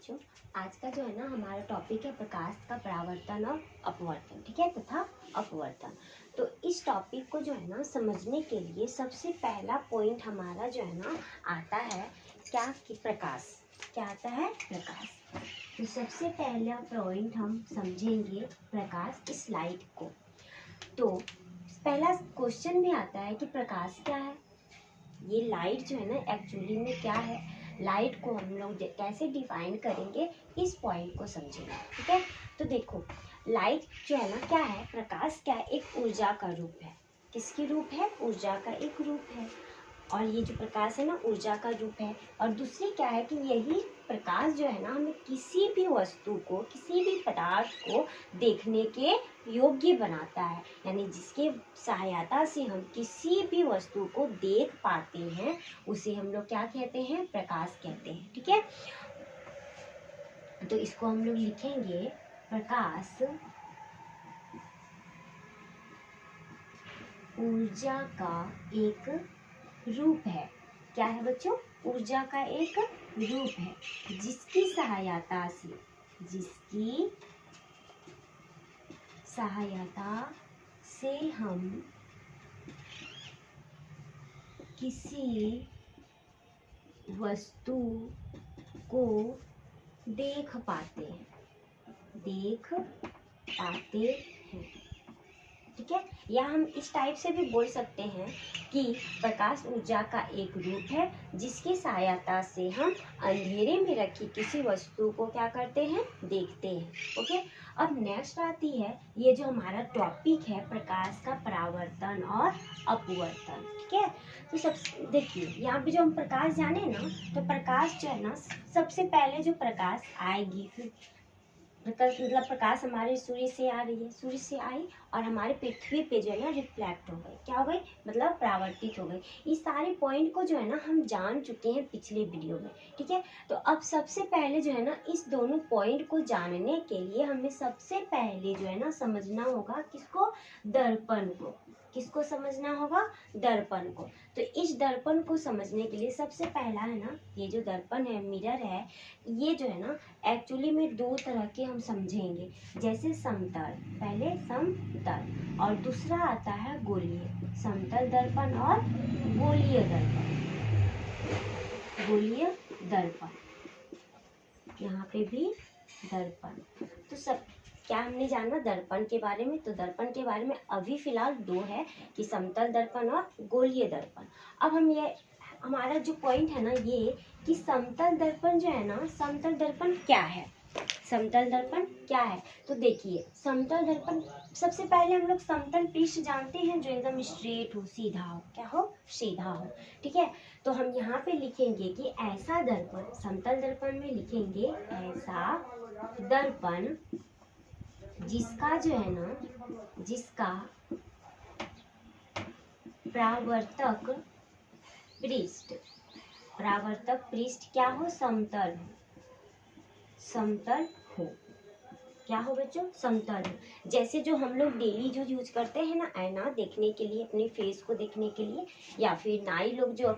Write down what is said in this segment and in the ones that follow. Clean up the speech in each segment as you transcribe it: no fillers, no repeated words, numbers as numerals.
बच्चों, आज का जो है ना हमारा टॉपिक है प्रकाश का परावर्तन और अपवर्तन, ठीक है, तथा अपवर्तन। तो इस टॉपिक को जो है ना समझने के लिए सबसे पहला पॉइंट हमारा जो है ना आता है क्या कि प्रकाश। क्या आता है? प्रकाश। तो सबसे पहला पॉइंट हम समझेंगे प्रकाश, इस लाइट को। तो पहला क्वेश्चन भी आता है कि प्रकाश क्या है। ये लाइट जो है ना एक्चुअली में क्या है, लाइट को हम लोग कैसे डिफाइन करेंगे, इस पॉइंट को समझेंगे, ठीक है। तो देखो, लाइट जो है ना क्या है, प्रकाश क्या है, एक ऊर्जा का रूप है। किसकी रूप है? ऊर्जा का एक रूप है। और ये जो प्रकाश है ना ऊर्जा का रूप है। और दूसरी क्या है कि यही प्रकाश जो है ना हमें किसी भी वस्तु को, किसी भी पदार्थ को देखने के योग्य बनाता है, यानी जिसके सहायता से हम किसी भी वस्तु को देख पाते हैं उसे हम लोग क्या कहते हैं? प्रकाश कहते हैं, ठीक है। तो इसको हम लोग लिखेंगे प्रकाश ऊर्जा का एक रूप है। क्या है बच्चों? ऊर्जा का एक रूप है जिसकी सहायता से हम किसी वस्तु को देख पाते हैं, ठीक है। या हम इस टाइप से भी बोल सकते हैं कि प्रकाश ऊर्जा का एक रूप है जिसकी सहायता से हम अंधेरे में रखी किसी वस्तु को क्या करते हैं? देखते हैं, ओके। अब नेक्स्ट आती है ये जो हमारा टॉपिक है प्रकाश का परावर्तन और अपवर्तन, ठीक है। तो सब देखिए यहाँ पे जो हम प्रकाश जाने ना, तो प्रकाश जो है ना सबसे पहले जो प्रकाश आएगी, फिर मतलब प्रकाश हमारे सूर्य से आ रही है, सूर्य से आई और हमारे पृथ्वी पे जो है ना रिफ्लेक्ट हो गई, क्या हो गई? मतलब परावर्तित हो गई। इस सारे पॉइंट को जो है ना हम जान चुके हैं पिछले वीडियो में, ठीक है। तो अब सबसे पहले जो है ना इस दोनों पॉइंट को जानने के लिए हमें सबसे पहले जो है ना समझना होगा किसको? दर्पण को। किसको समझना होगा? दर्पण को। तो इस दर्पण को समझने के लिए सबसे पहला है ना, ये जो दर्पण है, मिरर है, ये जो है ना एक्चुअली में दो तरह के हम समझेंगे। जैसे समतल, पहले समतल, और दूसरा आता है गोलीय। समतल दर्पण और गोलीय दर्पण। गोलीय दर्पण, यहाँ पे भी दर्पण। तो सब क्या हमने जाना दर्पण के बारे में? तो दर्पण के बारे में अभी फिलहाल दो है कि समतल दर्पण और गोलीय दर्पण। अब हम ये हमारा जो पॉइंट है ना ये कि समतल दर्पण जो है ना, समतल दर्पण क्या है? समतल दर्पण क्या है? तो देखिए समतल दर्पण, सबसे पहले हम लोग समतल पृष्ठ जानते हैं जो एकदम स्ट्रेट हो, सीधा हो। क्या हो? सीधा हो, ठीक है। तो हम यहाँ पे लिखेंगे कि ऐसा दर्पण, समतल दर्पण में लिखेंगे ऐसा दर्पण जिसका जो है ना, जिसका परावर्तक पृष्ठ क्या हो? समतल हो। समतल हो। क्या हो बच्चों? समतल हो। जैसे जो हम लोग डेली जो यूज करते हैं ना आईना देखने के लिए, अपने फेस को देखने के लिए, या फिर नाई लोग जो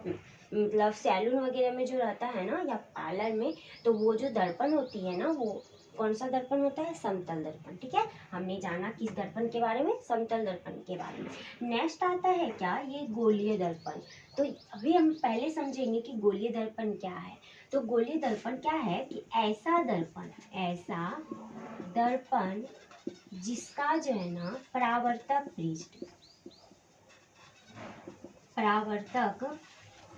मतलब सैलून वगैरह में जो रहता है ना, या पार्लर में, तो वो जो दर्पण होती है ना, वो कौन सा दर्पण होता है? समतल दर्पण, ठीक है। हमने जाना किस दर्पण के बारे में? समतल दर्पण के बारे में। नेक्स्ट आता है क्या? ये गोलीय दर्पण। तो अभी हम पहले समझेंगे कि गोलीय दर्पण क्या है। तो गोलीय दर्पण क्या है कि ऐसा दर्पण जिसका जो है ना परावर्तक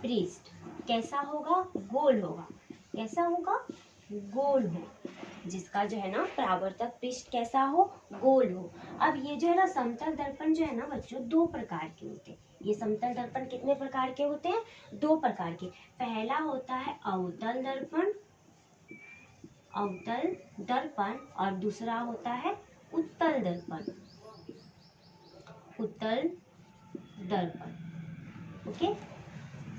पृष्ठ कैसा होगा? गोल होगा। कैसा होगा? गोल हो। जिसका जो है ना परावर्तक पृष्ठ कैसा हो? गोल हो। अब ये जो है ना समतल दर्पण जो है ना बच्चों, दो प्रकार के होते हैं। ये समतल दर्पण कितने प्रकार के होते हैं? दो प्रकार के। पहला होता है अवतल दर्पण और दूसरा होता है उत्तल दर्पण। ओके,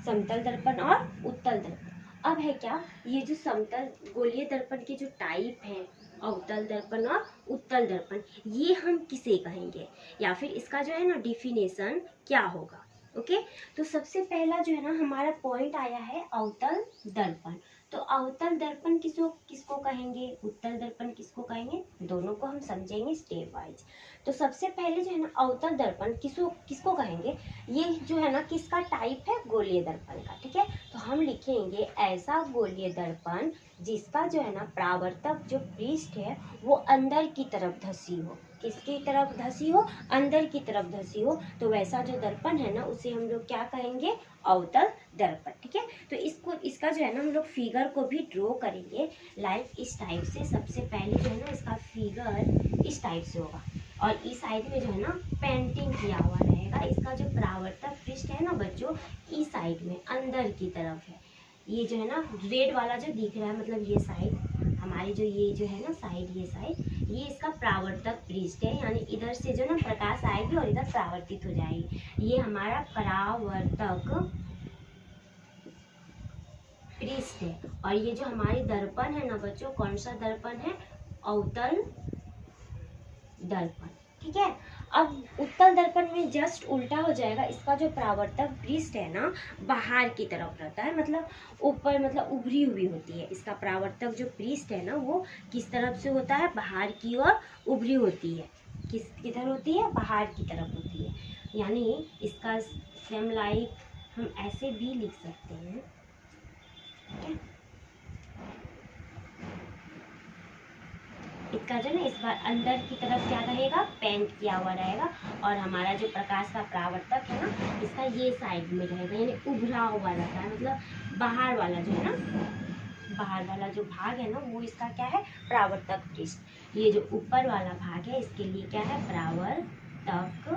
समतल दर्पण और उत्तल दर्पण। अब है क्या, ये जो समतल गोलीय दर्पण के जो टाइप हैं, अवतल दर्पण और उत्तल दर्पण, ये हम किसे कहेंगे, या फिर इसका जो है ना डिफिनेशन क्या होगा? ओके। तो सबसे पहला जो है ना हमारा पॉइंट आया है अवतल दर्पण। तो अवतल दर्पण किसको कहेंगे, उत्तल दर्पण किसको कहेंगे, दोनों को हम समझेंगे स्टेप वाइज। तो सबसे पहले जो है ना अवतल दर्पण किसको कहेंगे, ये जो है ना किसका टाइप है, गोलीय दर्पण का। ठीक है, तो हम लिखेंगे ऐसा गोलीय दर्पण जिसका जो है ना परावर्तक जो पृष्ठ है वो अंदर की तरफ धसी हो। किसकी तरफ धसी हो, अंदर की तरफ धसी हो, तो वैसा जो दर्पण है ना उसे हम लोग क्या कहेंगे, अवतल दर्पण। ठीक है, तो इसका जो है ना हम लोग फिगर को भी ड्रॉ करेंगे लाइक इस टाइप से। सबसे पहले जो है ना इसका फिगर इस टाइप से होगा और इस साइड में जो है ना पेंटिंग किया हुआ रहेगा। इसका जो परावर्तक पृष्ठ है ना बच्चों इस साइड में अंदर की तरफ है। ये जो है ना रेड वाला जो दिख रहा है मतलब ये साइड हमारी जो ये जो है ना साइड, ये साइड ये इसका परावर्तक पृष्ठ है, यानी इधर से जो ना प्रकाश आएगी और इधर परावर्तित हो जाएगी। ये हमारा परावर्तक पृष्ठ है। और ये जो हमारे दर्पण है ना बच्चों, कौन सा दर्पण है, अवतल दर्पण। ठीक है, अब उत्तल दर्पण में जस्ट उल्टा हो जाएगा। इसका जो परावर्तक पृष्ठ है ना बाहर की तरफ रहता है, मतलब ऊपर, मतलब उभरी हुई होती है। इसका परावर्तक जो पृष्ठ है ना वो किस तरफ से होता है, बाहर की ओर उभरी होती है। किधर होती है, बाहर की तरफ होती है। यानी इसका सेम लाइक हम ऐसे भी लिख सकते हैं। ठीक है, इसका जो ना इस बार अंदर की तरफ क्या रहेगा, पेंट किया हुआ रहेगा और हमारा जो प्रकाश का परावर्तक है ना इसका ये साइड में रहेगा, यानी उभरा हुआ रहता है। मतलब बाहर वाला जो है ना, बाहर वाला जो भाग है ना वो इसका क्या है, परावर्तक पृष्ठ। ये जो ऊपर वाला भाग है इसके लिए क्या है, परावर्तक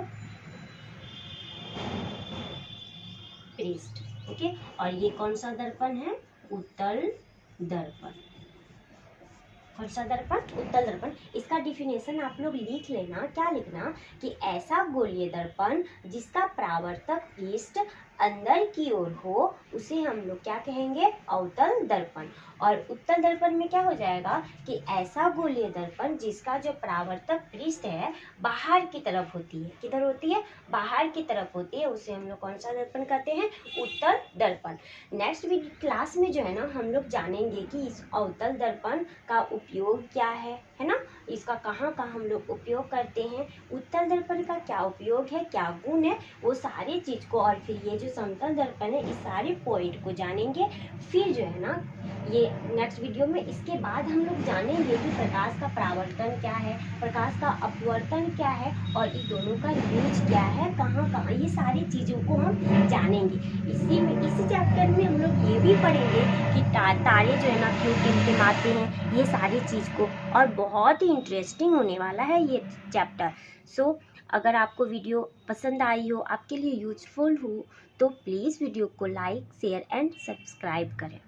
पृष्ठ। ओके, और ये कौन सा दर्पण है, उत्तल दर्पण। कौन सा दर्पण, उत्तल दर्पण। इसका डिफिनेशन आप लोग लिख लेना। क्या लिखना कि ऐसा गोलीय दर्पण जिसका परावर्तक पृष्ठ अंदर की ओर हो उसे हम लोग क्या कहेंगे, अवतल दर्पण। और उत्तल दर्पण में क्या हो जाएगा कि ऐसा गोलीय दर्पण जिसका जो परावर्तक पृष्ठ है बाहर की तरफ होती है। किधर होती है, बाहर की तरफ होती है, उसे हम लोग कौन सा दर्पण कहते हैं, उत्तल दर्पण। नेक्स्ट क्लास में जो है ना हम लोग जानेंगे कि इस अवतल दर्पण का उपयोग क्या है ना, इसका कहाँ हम लोग उपयोग करते हैं, उत्तल दर्पण का क्या उपयोग है, क्या गुण है, वो सारी चीज को, और फिर ये जो समतल दर्पण है इस सारे पॉइंट को जानेंगे। फिर जो है ना ये नेक्स्ट वीडियो में इसके बाद हम लोग जानेंगे कि प्रकाश का परावर्तन क्या है, प्रकाश का अपवर्तन क्या है और इन दोनों का यूज क्या है, कहाँ, ये सारी चीज़ों को हम जानेंगे। इसी चैप्टर में हम लोग ये भी पढ़ेंगे कि तारे जो है ना क्यों टिमटिमाते हैं, ये सारी चीज़ को, और बहुत ही इंटरेस्टिंग होने वाला है ये चैप्टर। सो अगर आपको वीडियो पसंद आई हो, आपके लिए यूजफुल हो, तो प्लीज़ वीडियो को लाइक, शेयर एंड सब्सक्राइब करें।